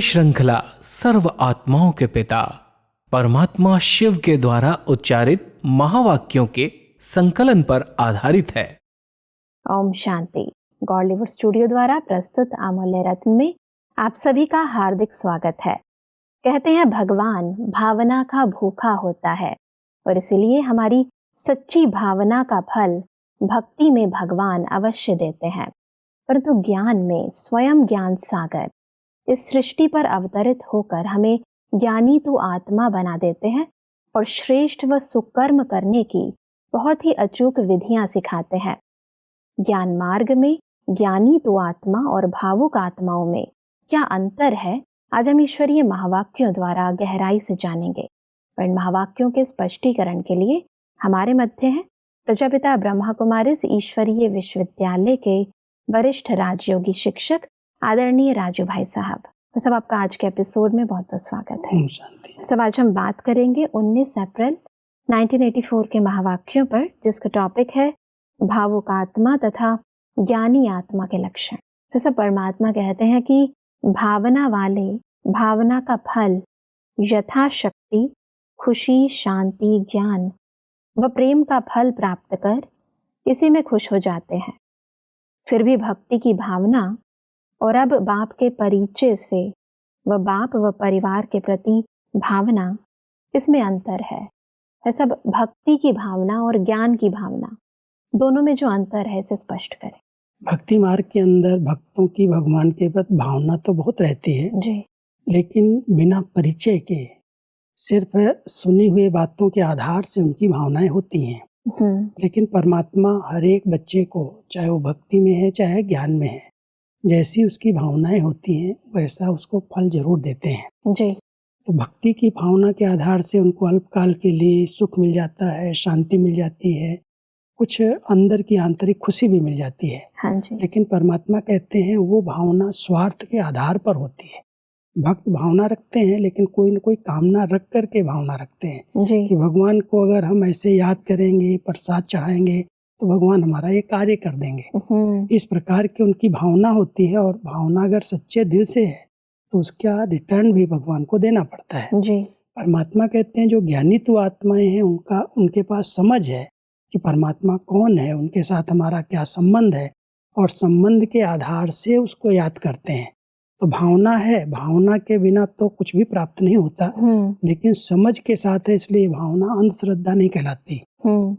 श्रृंखला सर्व आत्माओं के पिता परमात्मा शिव के द्वारा उच्चारित महावाक्यों के संकलन पर आधारित है। ओम शांति। गॉडलीवुड स्टूडियो द्वारा प्रस्तुत अमूल्य रत्न में आप सभी का हार्दिक स्वागत है। कहते हैं भगवान भावना का भूखा होता है और इसलिए हमारी सच्ची भावना का फल भक्ति में भगवान अवश्य देते हैं। परंतु ज्ञान में स्वयं ज्ञान सागर इस सृष्टि पर अवतरित होकर हमें ज्ञानी तो आत्मा बना देते हैं और श्रेष्ठ व सुकर्म करने की बहुत ही अचूक विधियां सिखाते हैं। ज्ञान मार्ग में ज्ञानी तो आत्मा और भावुक आत्माओं में क्या अंतर है, आज हम ईश्वरीय महावाक्यों द्वारा गहराई से जानेंगे। और इन महावाक्यों के स्पष्टीकरण के लिए हमारे मध्य हैं प्रजापिता ब्रह्मा कुमारीज ईश्वरीय विश्वविद्यालय के वरिष्ठ राजयोगी शिक्षक आदरणीय राजू भाई साहब। तो सब आपका आज के एपिसोड में बहुत बहुत स्वागत है। सब आज हम बात करेंगे 19 अप्रैल 1984 के महावाक्यों पर, जिसका टॉपिक है भावुक आत्मा तथा ज्ञानी आत्मा के लक्षण। तो सब परमात्मा कहते हैं कि भावना वाले भावना का फल यथाशक्ति खुशी, शांति, ज्ञान व प्रेम का फल प्राप्त कर इसी में खुश हो जाते हैं। फिर भी भक्ति की भावना और अब बाप के परिचय से व बाप व परिवार के प्रति भावना, इसमें अंतर है। सब भक्ति की भावना और ज्ञान की भावना दोनों में जो अंतर है इसे स्पष्ट करें। भक्ति मार्ग के अंदर भक्तों की भगवान के प्रति भावना तो बहुत रहती है जी, लेकिन बिना परिचय के सिर्फ सुनी हुई बातों के आधार से उनकी भावनाएं होती हैं। लेकिन परमात्मा हर एक बच्चे को, चाहे वो भक्ति में है चाहे ज्ञान में है, जैसी उसकी भावनाएं होती हैं वैसा उसको फल जरूर देते हैं जी। तो भक्ति की भावना के आधार से उनको अल्पकाल के लिए सुख मिल जाता है, शांति मिल जाती है, कुछ अंदर की आंतरिक खुशी भी मिल जाती है। हाँ जी। लेकिन परमात्मा कहते हैं वो भावना स्वार्थ के आधार पर होती है। भक्त भावना रखते हैं लेकिन कोई न कोई कामना रख करके भावना रखते हैं जी। कि भगवान को अगर हम ऐसे याद करेंगे, प्रसाद चढ़ाएंगे तो भगवान हमारा ये कार्य कर देंगे। इस प्रकार की उनकी भावना होती है और भावना अगर सच्चे दिल से है तो उसका रिटर्न भी भगवान को देना पड़ता है जी। परमात्मा कहते हैं जो ज्ञानी तो आत्माएं हैं उनके पास समझ है कि परमात्मा कौन है, उनके साथ हमारा क्या संबंध है और संबंध के आधार से उसको याद करते हैं। तो भावना है, भावना के बिना तो कुछ भी प्राप्त नहीं होता, लेकिन समझ के साथ है, इसलिए भावना अंधश्रद्धा नहीं कहलाती।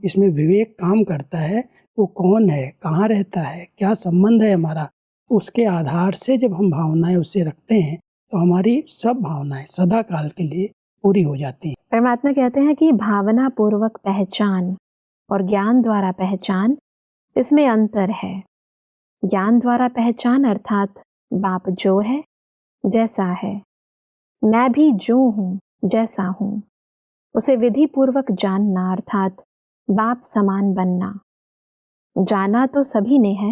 इसमें विवेक काम करता है, वो कौन है, कहाँ रहता है, क्या संबंध है हमारा, उसके आधार से जब हम भावनाएं उसे रखते हैं तो हमारी सब भावनाएं सदा काल के लिए पूरी हो जाती हैं। परमात्मा कहते हैं कि भावना पूर्वक पहचान और ज्ञान द्वारा पहचान, इसमें अंतर है। ज्ञान द्वारा पहचान अर्थात बाप जो है जैसा है, मैं भी जो हूँ जैसा हूँ, उसे विधि पूर्वक जानना अर्थात बाप समान बनना। जाना तो सभी ने है,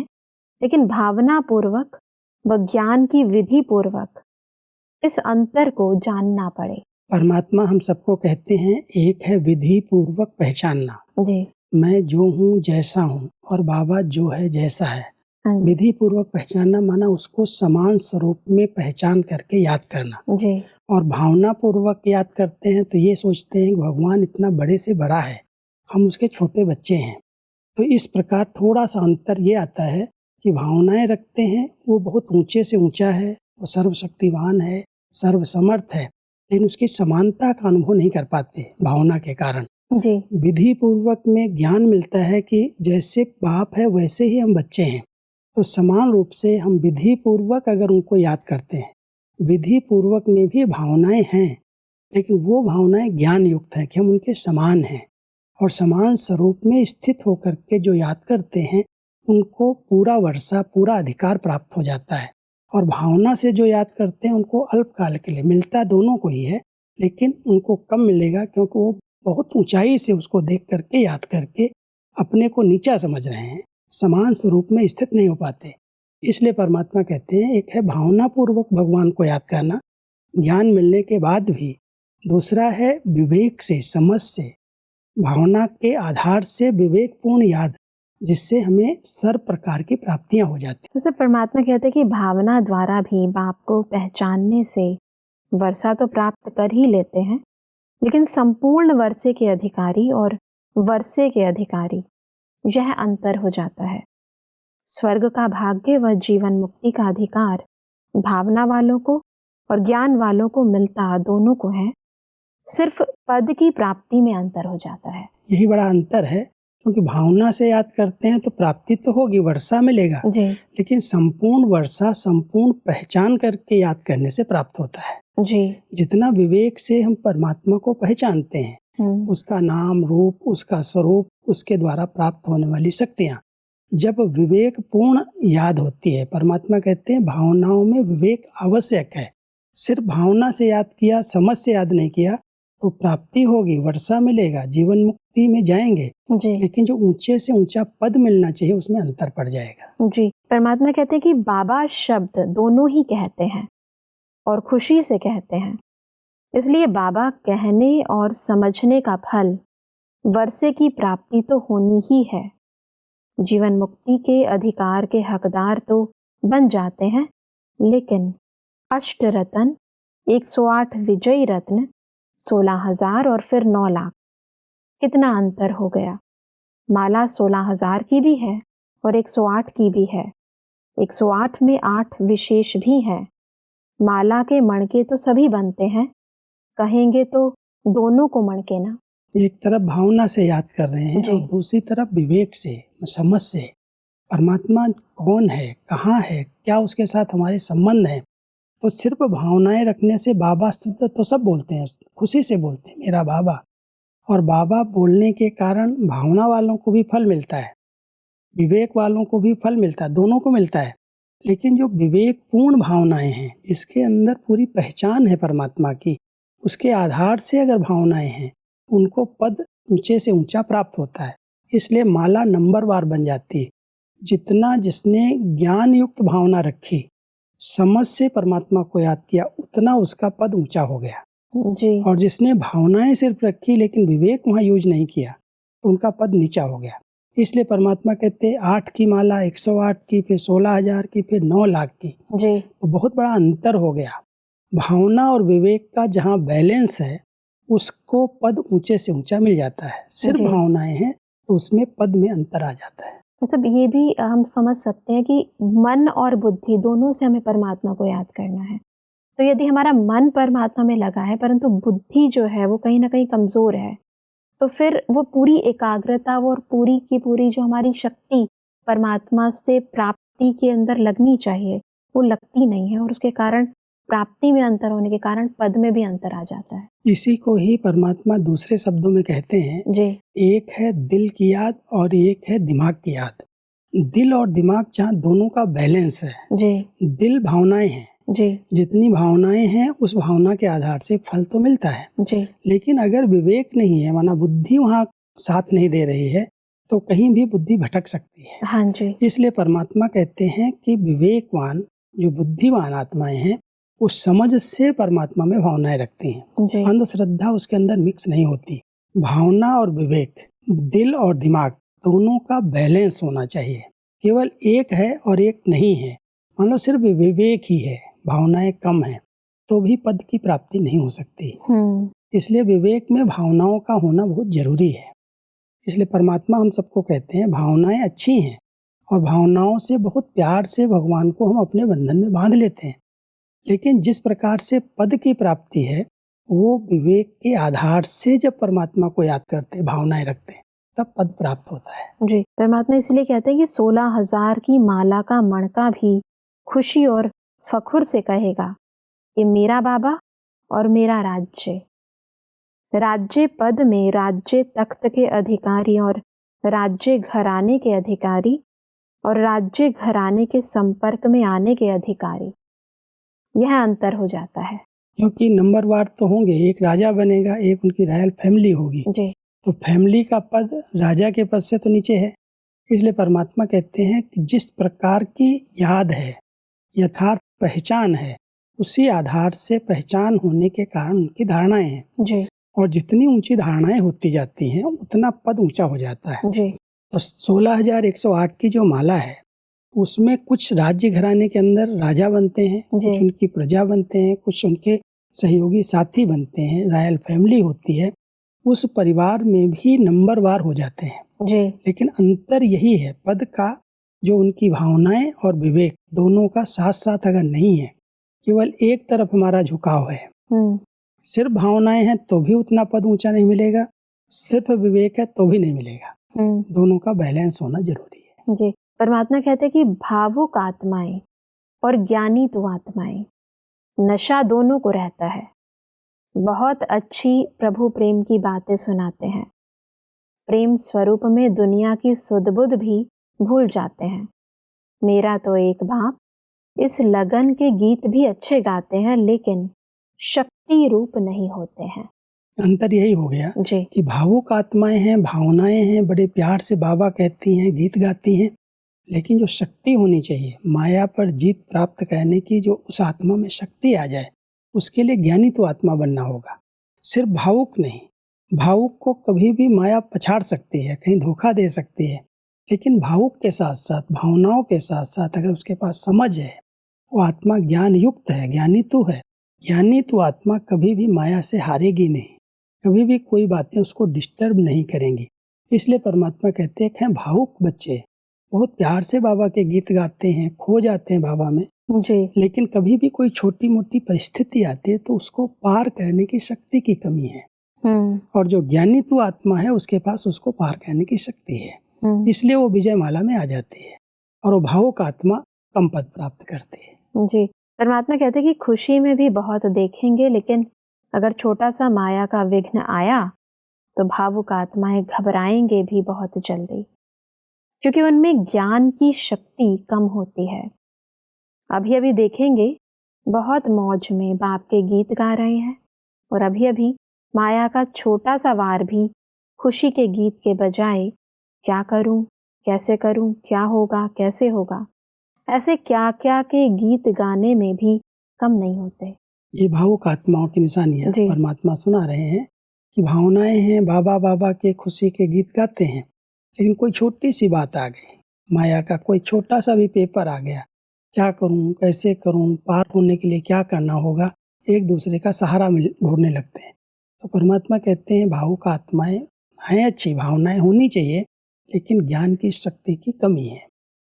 लेकिन भावना पूर्वक व ज्ञान की विधि पूर्वक इस अंतर को जानना पड़े। परमात्मा हम सबको कहते हैं एक है विधि पूर्वक पहचानना जी। मैं जो हूँ जैसा हूँ और बाबा जो है जैसा है। विधि पूर्वक पहचानना माना उसको समान स्वरूप में पहचान करके याद करना जी। और भावना पूर्वक याद करते हैं तो ये सोचते हैं कि भगवान इतना बड़े से बड़ा है, हम उसके छोटे बच्चे हैं। तो इस प्रकार थोड़ा सा अंतर ये आता है कि भावनाएं रखते हैं वो बहुत ऊंचे से ऊंचा है, वो सर्वशक्तिवान है, सर्वसमर्थ है, लेकिन उसकी समानता का अनुभव नहीं कर पाते भावना के कारण। जी। विधि पूर्वक में ज्ञान मिलता है कि जैसे बाप है वैसे ही हम बच्चे हैं, तो समान रूप से हम विधि पूर्वक अगर उनको याद करते हैं, विधि पूर्वक में भी भावनाएं हैं लेकिन वो भावनाएं ज्ञान युक्त है कि हम उनके समान हैं और समान स्वरूप में स्थित होकर के जो याद करते हैं उनको पूरा वर्षा, पूरा अधिकार प्राप्त हो जाता है। और भावना से जो याद करते हैं उनको अल्पकाल के लिए मिलता दोनों को ही है, लेकिन उनको कम मिलेगा क्योंकि वो बहुत ऊंचाई से उसको देख करके याद करके अपने को नीचा समझ रहे हैं, समान स्वरूप में स्थित नहीं हो पाते। इसलिए परमात्मा कहते हैं एक है भावना पूर्वक भगवान को याद करना ज्ञान मिलने के बाद भी, दूसरा है विवेक से, समझ से, भावना के आधार से विवेकपूर्ण याद जिससे हमें सर्व प्रकार की प्राप्तियां हो जाती जैसे परमात्मा कहते हैं कि भावना द्वारा भी बाप को पहचानने से वर्षा तो प्राप्त कर ही लेते हैं, लेकिन संपूर्ण वर्षे के अधिकारी और वर्षे के अधिकारी, यह अंतर हो जाता है। स्वर्ग का भाग्य व जीवन मुक्ति का अधिकार भावना वालों को और ज्ञान वालों को मिलता दोनों को है, सिर्फ पद की प्राप्ति में अंतर हो जाता है। यही बड़ा अंतर है, क्योंकि भावना से याद करते हैं तो प्राप्ति तो होगी, वर्षा मिलेगा, जी लेकिन संपूर्ण वर्षा संपूर्ण पहचान करके याद करने से प्राप्त होता है। जी जितना विवेक से हम परमात्मा को पहचानते हैं, उसका नाम रूप, उसका स्वरूप, उसके द्वारा प्राप्त होने वाली शक्तियां जब विवेक पूर्ण याद होती है, परमात्मा कहते हैं भावनाओं में विवेक आवश्यक है। सिर्फ भावना से याद किया, समझ से याद नहीं किया तो प्राप्ति होगी, वर्षा मिलेगा, जीवन मुक्ति में जाएंगे, जी लेकिन जो ऊंचे से ऊंचा पद मिलना चाहिए उसमें अंतर पड़ जाएगा। जी परमात्मा कहते हैं कि बाबा शब्द दोनों ही कहते हैं और खुशी से कहते हैं, इसलिए बाबा कहने और समझने का फल वर्षे की प्राप्ति तो होनी ही है। जीवन मुक्ति के अधिकार के हकदार तो बन जाते हैं, लेकिन अष्ट रत्न, 108 विजयी रत्न, 16,000 और फिर 9 लाख, कितना अंतर हो गया। माला 16,000 की भी है और 108 की भी है। 108 में 8 विशेष भी हैं। माला के मणके तो सभी बनते हैं, कहेंगे तो दोनों को मणके ना। एक तरफ भावना से याद कर रहे हैं जी। और दूसरी तरफ विवेक से, समझ से परमात्मा कौन है, कहाँ है, क्या उसके साथ हमारे संबंध हैं। तो सिर्फ भावनाएं रखने से बाबा शब्द तो सब बोलते हैं, खुशी से बोलते हैं मेरा बाबा, और बाबा बोलने के कारण भावना वालों को भी फल मिलता है, विवेक वालों को भी फल मिलता है, दोनों को मिलता है। लेकिन जो विवेक पूर्ण भावनाएं हैं, जिसके अंदर पूरी पहचान है परमात्मा की, उसके आधार से अगर भावनाएं हैं, उनको पद ऊंचे से ऊंचा प्राप्त होता है। इसलिए माला नंबरवार बन जाती है। जितना जिसने ज्ञान युक्त भावना रखी, समझ से परमात्मा को याद किया, उतना उसका पद ऊंचा हो गया। जी और जिसने भावनाएं सिर्फ रखी लेकिन विवेक वहाँ यूज नहीं किया, तो उनका पद नीचा हो गया। इसलिए परमात्मा कहते हैं 8 की माला, 108 की, फिर 16,000 की, फिर 9 लाख की, जी तो बहुत बड़ा अंतर हो गया। भावना और विवेक का जहाँ बैलेंस है, उसको पद ऊंचे से ऊंचा मिल जाता है। सिर्फ जी। भावनाएं हैं तो उसमें पद में अंतर आ जाता है। मतलब ये भी हम समझ सकते हैं कि मन और बुद्धि दोनों से हमें परमात्मा को याद करना है। तो यदि हमारा मन परमात्मा में लगा है परंतु बुद्धि जो है वो कहीं ना कहीं कमजोर है, तो फिर वो पूरी एकाग्रता और पूरी की पूरी जो हमारी शक्ति परमात्मा से प्राप्ति के अंदर लगनी चाहिए, वो लगती नहीं है, और उसके कारण प्राप्ति में अंतर होने के कारण पद में भी अंतर आ जाता है। इसी को ही परमात्मा दूसरे शब्दों में कहते हैं, जी एक है दिल की याद और एक है दिमाग की याद। दिल और दिमाग जहाँ दोनों का बैलेंस है, जी दिल भावनाएं हैं, जी जितनी भावनाएं हैं उस भावना के आधार से फल तो मिलता है। जी लेकिन अगर विवेक नहीं है, माना बुद्धि वहाँ साथ नहीं दे रही है, तो कहीं भी बुद्धि भटक सकती है। हाँ जी इसलिए परमात्मा कहते हैं कि विवेकवान जो बुद्धिवान आत्माएं हैं, उस समझ से परमात्मा में भावनाएं रखती हैं। जी अंधश्रद्धा उसके अंदर मिक्स नहीं होती। भावना और विवेक, दिल और दिमाग दोनों का बैलेंस होना चाहिए। केवल एक है और एक नहीं है, मान लो सिर्फ विवेक ही है, भावनाएं कम है, तो भी पद की प्राप्ति नहीं हो सकती। इसलिए विवेक में भावनाओं का होना बहुत जरूरी है। इसलिए परमात्मा हम सबको कहते हैं भावनाएं अच्छी हैं, और भावनाओं से बहुत प्यार से भगवान को हम अपने बंधन में बांध लेते हैं। लेकिन जिस प्रकार से पद की प्राप्ति है, वो विवेक के आधार से जब परमात्मा को याद करते, भावनाएं रखते हैं, तब पद प्राप्त होता है। जी परमात्मा इसलिए कहते हैं कि 16,000 की माला का मणका भी खुशी और फखुर से कहेगा कि मेरा बाबा और मेरा राज्य। राज्य पद में राज्य तख्त के अधिकारी और राज्य घराने के अधिकारी और राज्य घराने के संपर्क में आने के अधिकारी, यह अंतर हो जाता है। क्योंकि नंबरवार तो होंगे, एक राजा बनेगा, एक उनकी रॉयल फैमिली होगी, जी तो फैमिली का पद राजा के पद से तो नीचे है। इसलिए परमात्मा कहते हैं कि जिस प्रकार की याद है, यथार्थ पहचान है, उसी आधार से पहचान होने के कारण उनकी धारणाएं हैं, जी और जितनी ऊंची धारणाएं होती जाती हैं उतना पद ऊंचा हो जाता है। जी तो 16,108 की जो माला है उसमें कुछ राज्य घराने के अंदर राजा बनते हैं, जी। कुछ उनकी प्रजा बनते हैं, कुछ उनके सहयोगी साथी बनते हैं, रॉयल फैमिली होती है, उस परिवार में भी नंबरवार हो जाते हैं। जी। लेकिन अंतर यही है, पद का जो उनकी भावनाएं और विवेक दोनों का साथ साथ अगर नहीं है, केवल एक तरफ हमारा झुकाव है, सिर्फ भावनाएं हैं तो भी उतना पद ऊंचा नहीं मिलेगा, सिर्फ विवेक है तो भी नहीं मिलेगा। दोनों का बैलेंस होना जरूरी है। जी। परमात्मा कहते हैं कि भावुक आत्माएं और ज्ञानी तो आत्माएं, नशा दोनों को रहता है। बहुत अच्छी प्रभु प्रेम की बातें सुनाते हैं, प्रेम स्वरूप में दुनिया की सुध बुध भी भूल जाते हैं। मेरा तो एक बाप, इस लगन के गीत भी अच्छे गाते हैं, लेकिन शक्ति रूप नहीं होते हैं। अंतर यही हो गया जी। कि भावुक आत्माएं हैं, भावनाएं हैं, बड़े प्यार से बाबा कहती हैं, गीत गाती हैं, लेकिन जो शक्ति होनी चाहिए माया पर जीत प्राप्त करने की, जो उस आत्मा में शक्ति आ जाए, उसके लिए ज्ञानी तो आत्मा बनना होगा, सिर्फ भावुक नहीं। भावुक को कभी भी माया पछाड़ सकती है, कहीं धोखा दे सकती है, लेकिन भावुक के साथ साथ, भावनाओं के साथ साथ अगर उसके पास समझ है, वो आत्मा ज्ञान युक्त है, ज्ञानी तो है। ज्ञानी तो आत्मा कभी भी माया से हारेगी नहीं, कभी भी कोई बातें उसको डिस्टर्ब नहीं करेंगी। इसलिए परमात्मा कहते हैं भावुक बच्चे बहुत प्यार से बाबा के गीत गाते हैं, खो जाते हैं बाबा में जी। लेकिन कभी भी कोई छोटी मोटी परिस्थिति आती है तो उसको पार करने की शक्ति की कमी है। और जो ज्ञानी तू आत्मा है उसके पास उसको पार करने की शक्ति है, इसलिए वो विजय माला में आ जाती है और वो भावुक आत्मा कम पद प्राप्त करती है। जी। परमात्मा कहते हैं कि खुशी में भी बहुत देखेंगे, लेकिन अगर छोटा सा माया का विघ्न आया तो भावुक आत्माएं घबराएंगे भी बहुत जल्दी, क्योंकि उनमें ज्ञान की शक्ति कम होती है। अभी अभी देखेंगे बहुत मौज में बाप के गीत गा रहे हैं, और अभी अभी माया का छोटा सा वार भी खुशी के गीत के बजाय क्या करूं, कैसे करूं, क्या होगा, कैसे होगा, ऐसे क्या क्या के गीत गाने में भी कम नहीं होते। ये भावुक आत्माओं की निशानी है। परमात्मा सुना रहे हैं कि भावनाएं हैं, बाबा बाबा के खुशी के गीत गाते हैं, लेकिन कोई छोटी सी बात आ गई, माया का कोई छोटा सा भी पेपर आ गया, क्या करूं, कैसे करूं, पार होने के लिए क्या करना होगा, एक दूसरे का सहारा ढूंढने लगते हैं। तो परमात्मा कहते हैं भावुक आत्माएं हैं, अच्छी भावनाएं होनी चाहिए, लेकिन ज्ञान की शक्ति की कमी है।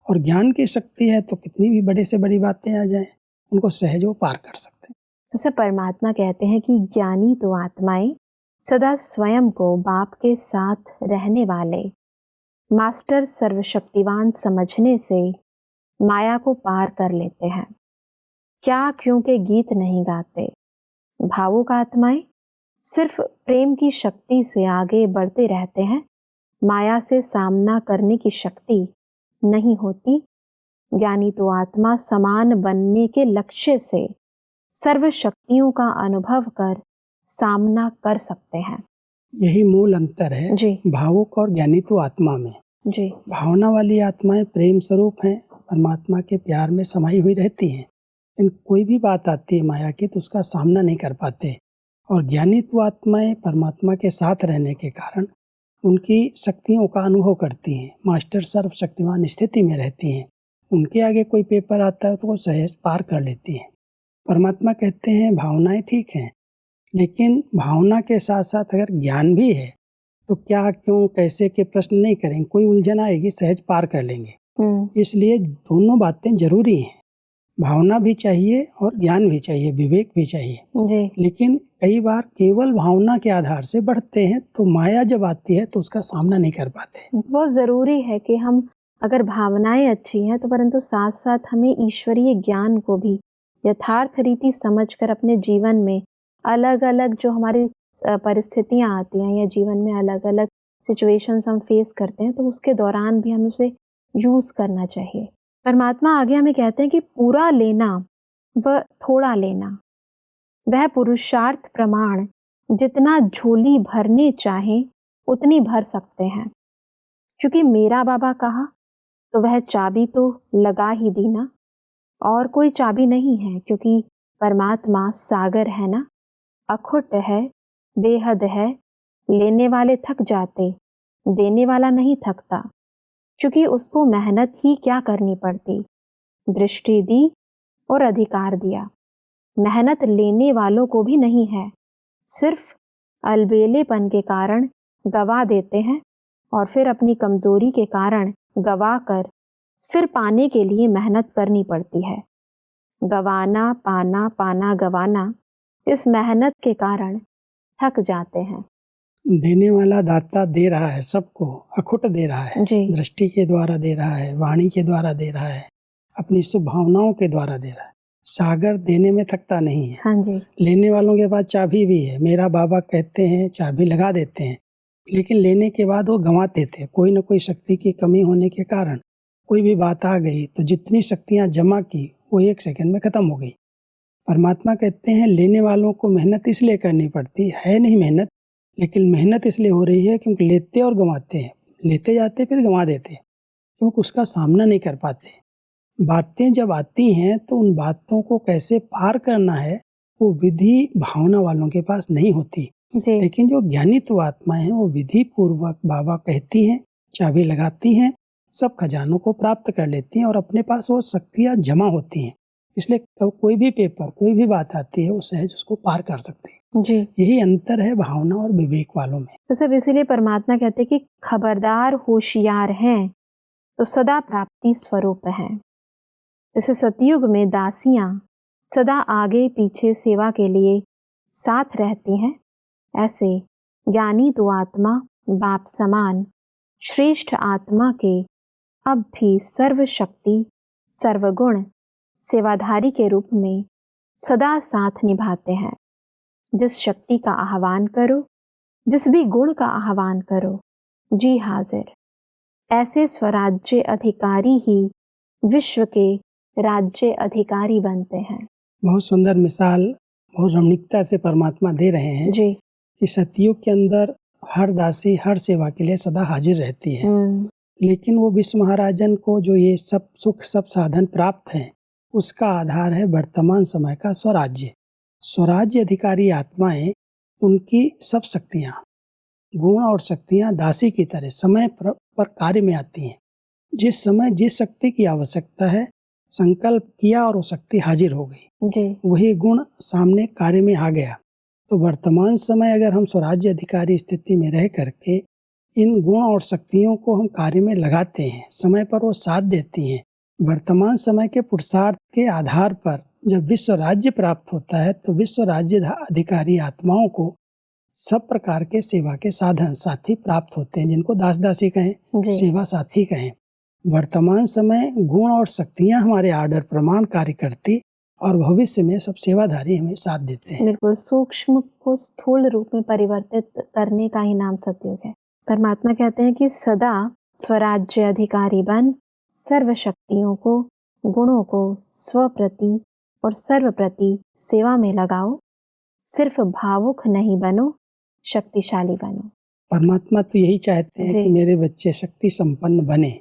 और ज्ञान की शक्ति है तो कितनी भी बड़े से बड़ी बातें आ जाएं, उनको सहज वो पार कर सकते हैं। जैसे परमात्मा कहते हैं कि ज्ञानी तो आत्माएं सदा स्वयं को बाप के साथ रहने वाले मास्टर सर्वशक्तिवान समझने से माया को पार कर लेते हैं। क्या क्योंकि गीत नहीं गाते। भावुक आत्माएं सिर्फ प्रेम की शक्ति से आगे बढ़ते रहते हैं, माया से सामना करने की शक्ति नहीं होती। ज्ञानी तो आत्मा समान बनने के लक्ष्य से सर्व शक्तियों का अनुभव कर सामना कर सकते हैं। यही मूल अंतर है भावुक और ज्ञानी तो आत्मा में। जी। भावना वाली आत्माएं प्रेम स्वरूप हैं, परमात्मा के प्यार में समाई हुई रहती हैं, लेकिन कोई भी बात आती है माया की तो उसका सामना नहीं कर पाते। और ज्ञानी तो आत्माएं परमात्मा के साथ रहने के कारण उनकी शक्तियों का अनुभव करती हैं, मास्टर सर्वशक्तिमान स्थिति में रहती हैं। उनके आगे कोई पेपर आता है तो वो सहज पार कर लेती हैं। परमात्मा कहते हैं भावनाएं ठीक हैं, लेकिन भावना के साथ साथ अगर ज्ञान भी है तो क्या क्यों कैसे के प्रश्न नहीं करेंगे, कोई उलझन आएगी, सहज पार कर लेंगे। इसलिए दोनों बातें जरूरी हैं, भावना भी चाहिए और ज्ञान भी चाहिए, विवेक भी चाहिए। लेकिन कई बार केवल भावना के आधार से बढ़ते हैं तो माया जब आती है तो उसका सामना नहीं कर पाते। बहुत जरूरी है कि हम अगर भावनाएं अच्छी हैं तो परंतु साथ साथ हमें ईश्वरीय ज्ञान को भी यथार्थ रीति समझकर अपने जीवन में अलग अलग जो हमारी परिस्थितियां आती हैं या जीवन में अलग अलग सिचुएशंस हम फेस करते हैं तो उसके दौरान भी हमें उसे यूज करना चाहिए। परमात्मा आगे हमें कहते हैं कि पूरा लेना व थोड़ा लेना वह पुरुषार्थ प्रमाण, जितना झोली भरने चाहे उतनी भर सकते हैं। क्योंकि मेरा बाबा कहा तो वह चाबी तो लगा ही दी ना, और कोई चाबी नहीं है, क्योंकि परमात्मा सागर है ना, अखुट है, बेहद है। लेने वाले थक जाते, देने वाला नहीं थकता। क्योंकि उसको मेहनत ही क्या करनी पड़ती, दृष्टि दी और अधिकार दिया। मेहनत लेने वालों को भी नहीं है, सिर्फ अलबेलेपन के कारण गवा देते हैं और फिर अपनी कमजोरी के कारण गवा कर फिर पाने के लिए मेहनत करनी पड़ती है। गवाना पाना, पाना गवाना, इस मेहनत के कारण थक जाते हैं। देने वाला दाता दे रहा है, सबको अखुट दे रहा है, जी। दृष्टि के द्वारा दे रहा है, वाणी के द्वारा दे रहा है, अपनी शुभ भावनाओं के द्वारा दे रहा है। सागर देने में थकता नहीं है। हाँ जी। लेने वालों के पास चाबी भी है, मेरा बाबा कहते हैं चाबी लगा देते हैं, लेकिन लेने के बाद वो गंवाते थे। कोई न कोई शक्ति की कमी होने के कारण कोई भी बात आ गई तो जितनी शक्तियां जमा की वो 1 सेकंड में खत्म हो गई। परमात्मा कहते हैं लेने वालों को मेहनत इसलिए करनी पड़ती है, नहीं मेहनत, लेकिन मेहनत इसलिए हो रही है क्योंकि लेते और गंवाते हैं, लेते जाते फिर गंवा देते, क्योंकि उसका सामना नहीं कर पाते। बातें जब आती हैं तो उन बातों को कैसे पार करना है वो विधि भावना वालों के पास नहीं होती। जी। लेकिन जो ज्ञानी तो आत्माएं हैं वो विधि पूर्वक बाबा कहती हैं, चाबी लगाती हैं, सब खजानों को प्राप्त कर लेती हैं और अपने पास वो शक्तियाँ जमा होती हैं। इसलिए कोई भी पेपर, कोई भी बात आती है वो सहज उसको पार कर सकते हैं। जी। यही अंतर है भावना और विवेक वालों में। तो सब इसीलिए परमात्मा कहते हैं कि खबरदार होशियार हैं तो सदा प्राप्ति स्वरूप हैं। जैसे सतयुग में दासियां सदा आगे पीछे सेवा के लिए साथ रहती हैं, ऐसे ज्ञानी तो आत्मा बाप समान श्रेष्ठ आत्मा के अब भी सर्वशक्ति सर्वगुण सेवाधारी के रूप में सदा साथ निभाते हैं। जिस शक्ति का आह्वान करो, जिस भी गुण का आह्वान करो, जी हाजिर। ऐसे स्वराज्य अधिकारी ही विश्व के राज्य अधिकारी बनते हैं। बहुत सुंदर मिसाल, बहुत रमणीकता से परमात्मा दे रहे हैं जी। कि सतयुग के अंदर हर दासी हर सेवा के लिए सदा हाजिर रहती है। लेकिन वो विश्व महाराजन को जो ये सब सुख सब साधन प्राप्त हैं उसका आधार है वर्तमान समय का स्वराज्य। स्वराज्य अधिकारी आत्माएं, उनकी सब शक्तियां, गुण और शक्तियां दासी की तरह समय पर कार्य में आती हैं। जिस समय जिस शक्ति की आवश्यकता है संकल्प किया और वो शक्ति हाजिर हो गई, जी। वही गुण सामने कार्य में आ गया। तो वर्तमान समय अगर हम स्वराज्य अधिकारी स्थिति में रह करके इन गुण और शक्तियों को हम कार्य में लगाते हैं, समय पर वो साथ देती हैं, वर्तमान समय के पुरुषार्थ के आधार पर जब विश्व राज्य प्राप्त होता है तो विश्व राज्य अधिकारी आत्माओं को सब प्रकार के सेवा के साधन साथी प्राप्त होते हैं, जिनको दास दासी कहें, सेवा साथी कहें। वर्तमान समय गुण और शक्तियां हमारे आर्डर प्रमाण कार्य करती और भविष्य में सब सेवाधारी हमें साथ देते हैं। बिल्कुल, सूक्ष्म को स्थूल रूप में परिवर्तित करने का ही नाम सतयुग है। परमात्मा कहते हैं कि सदा स्वराज्य अधिकारी बन सर्व शक्तियों को, गुणों को स्वप्रति और सर्वप्रति सेवा में लगाओ। सिर्फ भावुक नहीं बनो, शक्तिशाली बनो। परमात्मा तो यही चाहते हैं कि मेरे बच्चे शक्ति संपन्न बने।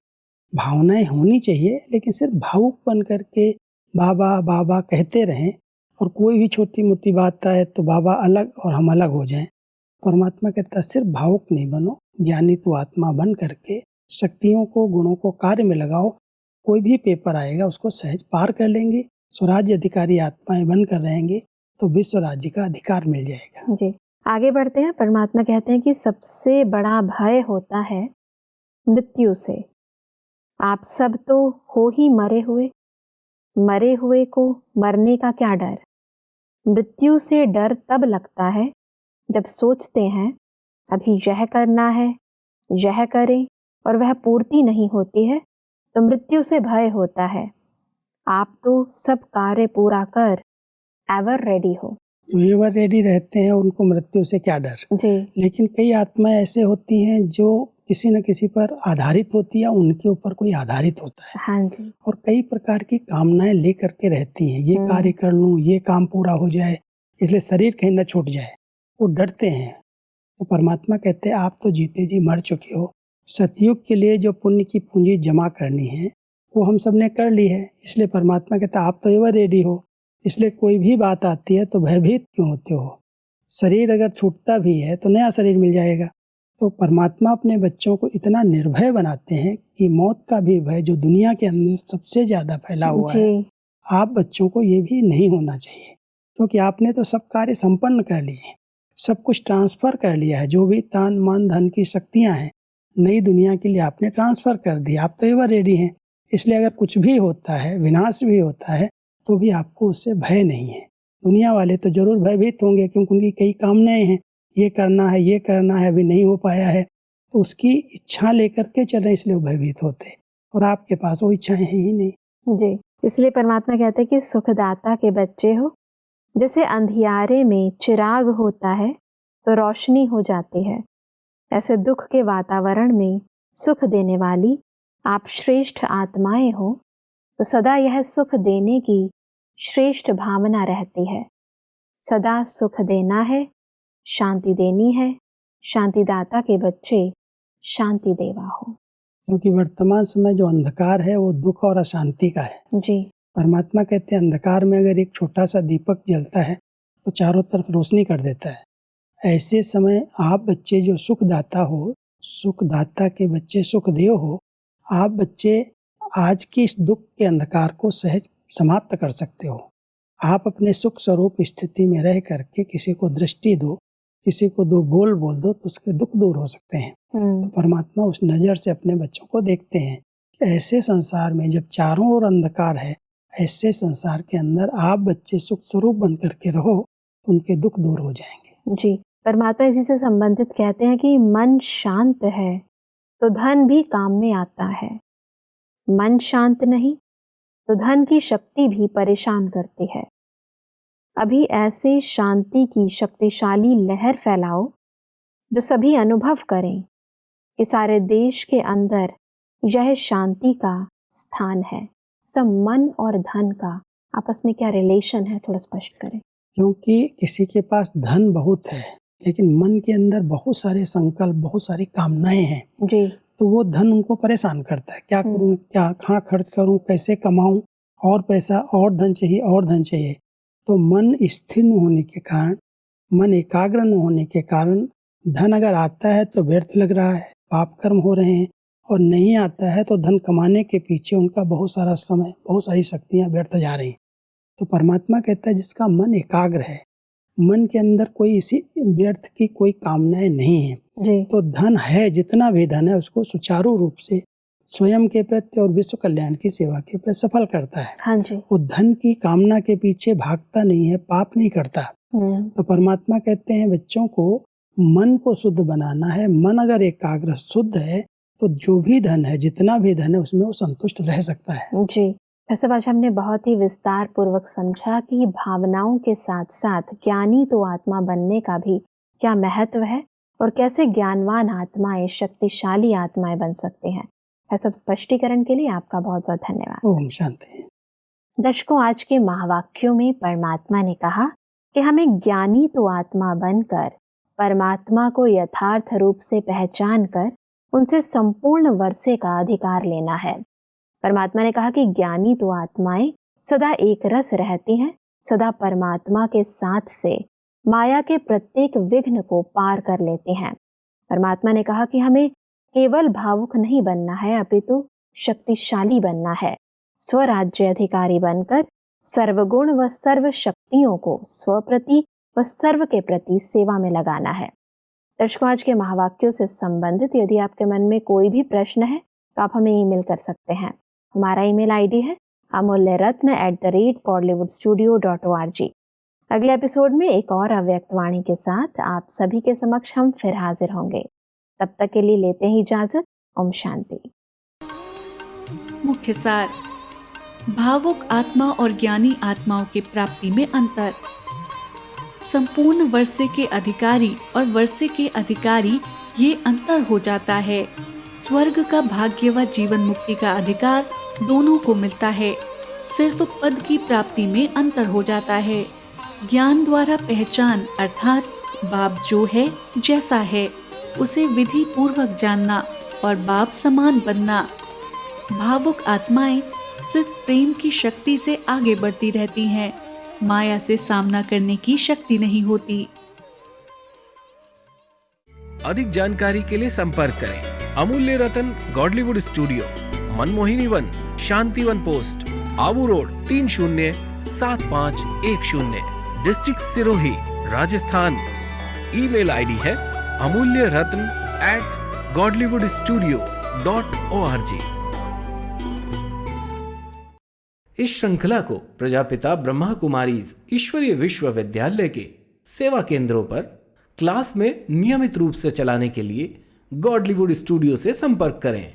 भावनाएं होनी चाहिए, लेकिन सिर्फ भावुक बन करके बाबा बाबा कहते रहें और कोई भी छोटी मोटी बात आए तो बाबा अलग और हम अलग हो जाएं। परमात्मा कहता है सिर्फ भावुक नहीं बनो, ज्ञानी तो आत्मा बन करके शक्तियों को, गुणों को कार्य में लगाओ। कोई भी पेपर आएगा उसको सहज पार कर लेंगे। स्वराज्य अधिकारी आत्माएं बनकर रहेंगे तो विश्व राज्य का अधिकार मिल जाएगा। जी, आगे बढ़ते हैं। परमात्मा कहते हैं कि सबसे बड़ा भय होता है मृत्यु से। आप सब तो हो ही मरे हुए को मरने का क्या डर। मृत्यु से डर तब लगता है जब सोचते हैं अभी यह करना है, यह करें, और वह पूर्ति नहीं होती है तो मृत्यु से भय होता है। आप तो सब कार्य पूरा कर एवर रेडी हो। जो एवर रेडी रहते हैं उनको मृत्यु से क्या डर। जी। लेकिन कई आत्माएं ऐसे होती हैं जो किसी न किसी पर आधारित होती है, उनके ऊपर कोई आधारित होता है। हाँ जी। और कई प्रकार की कामनाएं लेकर के रहती हैं, ये कार्य कर लूं, ये काम पूरा हो जाए, इसलिए शरीर कहीं न छूट जाए, वो डरते हैं। तो परमात्मा कहते हैं आप तो जीते जी मर चुके हो। सतयुग के लिए जो पुण्य की पूंजी जमा करनी है वो हम सब ने कर ली है, इसलिए परमात्मा कहता है आप तो एवर रेडी हो। इसलिए कोई भी बात आती है तो भयभीत क्यों होते हो। शरीर अगर छूटता भी है तो नया शरीर मिल जाएगा, तो परमात्मा अपने बच्चों को इतना निर्भय बनाते हैं कि मौत का भी भय जो दुनिया के अंदर सबसे ज़्यादा फैला हुआ है, जी आप बच्चों को ये भी नहीं होना चाहिए, क्योंकि आपने तो सब कार्य संपन्न कर लिए, सब कुछ ट्रांसफ़र कर लिया है, जो भी तन मन धन की शक्तियाँ हैं नई दुनिया के लिए आपने ट्रांसफ़र कर दी, आप तो एवर रेडी हैं। इसलिए अगर कुछ भी होता है, विनाश भी होता है, तो भी आपको उससे भय नहीं है। दुनिया वाले तो जरूर भयभीत होंगे, क्योंकि उनकी कई कामनाएं हैं, ये करना है, ये करना है, अभी नहीं हो पाया है, तो उसकी इच्छा लेकर के चल रहे, इसलिए वो भयभीत होते। और आपके पास वो इच्छाएं हैं ही नहीं। जी, इसलिए परमात्मा कहते हैं कि सुखदाता के बच्चे हो। जैसे अंधियारे में चिराग होता है तो रोशनी हो जाती है, ऐसे दुख के वातावरण में सुख देने वाली आप श्रेष्ठ आत्माएं हो, तो सदा यह सुख देने की श्रेष्ठ भावना रहती है। सदा सुख देना है, शांति देनी है। शांतिदाता के बच्चे शांति देवा हो। क्योंकि वर्तमान समय जो अंधकार है वो दुख और अशांति का है। जी परमात्मा कहते हैं अंधकार में अगर एक छोटा सा दीपक जलता है तो चारों तरफ रोशनी कर देता है। ऐसे समय आप बच्चे जो सुखदाता हो, सुखदाता के बच्चे सुखदेव हो, आप बच्चे आज की इस दुख के अंधकार को सहज समाप्त कर सकते हो। आप अपने सुख स्वरूप स्थिति में रह करके किसी को दृष्टि दो, किसी को दो बोल दो, तो उसके दुख दूर हो सकते हैं। तो परमात्मा उस नज़र से अपने बच्चों को देखते हैं कि ऐसे संसार में जब चारों ओर अंधकार है, ऐसे संसार के अंदर आप बच्चे सुख स्वरूप बन करके रहो, तो उनके दुख दूर हो जाएंगे। जी, परमात्मा इसी से संबंधित कहते हैं कि मन शांत है तो धन भी काम में आता है, मन शांत नहीं तो धन की शक्ति भी परेशान करती है। अभी ऐसे शांति की शक्तिशाली लहर फैलाओ जो सभी अनुभव करें कि सारे देश के अंदर यह शांति का स्थान है। सब मन और धन का आपस में क्या रिलेशन है, थोड़ा स्पष्ट करें। क्योंकि किसी के पास धन बहुत है लेकिन मन के अंदर बहुत सारे संकल्प, बहुत सारी कामनाएं हैं जी, तो वो धन उनको परेशान करता है। क्या करूं, क्या कहाँ खर्च करूं, कैसे कमाऊं, और पैसा और धन चाहिए और धन चाहिए। तो मन स्थिर न होने के कारण, मन एकाग्र न होने के कारण धन अगर आता है तो व्यर्थ लग रहा है, पाप कर्म हो रहे हैं, और नहीं आता है तो धन कमाने के पीछे उनका बहुत सारा समय, बहुत सारी शक्तियाँ व्यर्थ जा रही हैं। तो परमात्मा कहता है जिसका मन एकाग्र है, मन के अंदर कोई इसी व्यर्थ की कोई कामनाएं नहीं है, जी, तो धन है, जितना भी धन है उसको सुचारू रूप से स्वयं के प्रति और विश्व कल्याण की सेवा के प्रति सफल करता है। हाँ जी, वो धन की कामना के पीछे भागता नहीं है, पाप नहीं करता। तो परमात्मा कहते हैं बच्चों को मन को शुद्ध बनाना है। मन अगर एकाग्र शुद्ध है तो जो भी धन है, जितना भी धन है, उसमें वो संतुष्ट रह सकता है। जी। वैसे आज हमने बहुत ही विस्तार पूर्वक समझा कि भावनाओं के साथ साथ ज्ञानी तो आत्मा बनने का भी क्या महत्व है और कैसे ज्ञानवान आत्माएं शक्तिशाली आत्माएं बन सकते हैं। यह सब स्पष्टीकरण के लिए आपका बहुत बहुत धन्यवाद। ओम शांति। दर्शकों, आज के महावाक्यों में परमात्मा ने कहा कि हमें ज्ञानी तो आत्मा बनकर परमात्मा को यथार्थ रूप से पहचान कर उनसे संपूर्ण वर्षे का अधिकार लेना है। परमात्मा ने कहा कि ज्ञानी तो आत्माएं सदा एक रस रहती हैं, सदा परमात्मा के साथ से माया के प्रत्येक विघ्न को पार कर लेती हैं। परमात्मा ने कहा कि हमें केवल भावुक नहीं बनना है, अपितु शक्तिशाली बनना है। स्वराज्य अधिकारी बनकर सर्वगुण व सर्व शक्तियों को स्वप्रति व सर्व के प्रति सेवा में लगाना है। दर्शकों, आज के महावाक्यों से संबंधित यदि आपके मन में कोई भी प्रश्न है तो आप हमें ईमेल कर सकते हैं। हमारा ईमेल आईडी है amulyaratna@bollywoodstudio.org। अगले एपिसोड में एक और अव्यक्त वाणी के साथ आप सभी के समक्ष हम फिर हाजिर होंगे। तब तक के लिए लेते हैं इजाजत। ओम शांति। मुख्य सार: भावुक आत्मा और ज्ञानी आत्माओं की प्राप्ति में अंतर। संपूर्ण वर्षे के अधिकारी और वर्षे के अधिकारी ये अंतर हो जाता है। स्वर्ग का भाग्य व जीवन मुक्ति का अधिकार दोनों को मिलता है, सिर्फ पद की प्राप्ति में अंतर हो जाता है। ज्ञान द्वारा पहचान अर्थात बाप जो है जैसा है उसे विधि पूर्वक जानना और बाप समान बनना। भावुक आत्माएं सिर्फ प्रेम की शक्ति से आगे बढ़ती रहती हैं, माया से सामना करने की शक्ति नहीं होती। अधिक जानकारी के लिए संपर्क करें Amulya Ratan Godlywood Studio, Manmohini Van, Shanti Van post, Abu Road 307510, district Sirohi, Rajasthan. Email ID है amulyaratn@godlywoodstudio.org। इस श्रृंखला को प्रजापिता ब्रह्मा कुमारीज ईश्वरीय विश्वविद्यालय के सेवा केंद्रों पर क्लास में नियमित रूप से चलाने के लिए गॉडलीवुड स्टूडियो से संपर्क करें।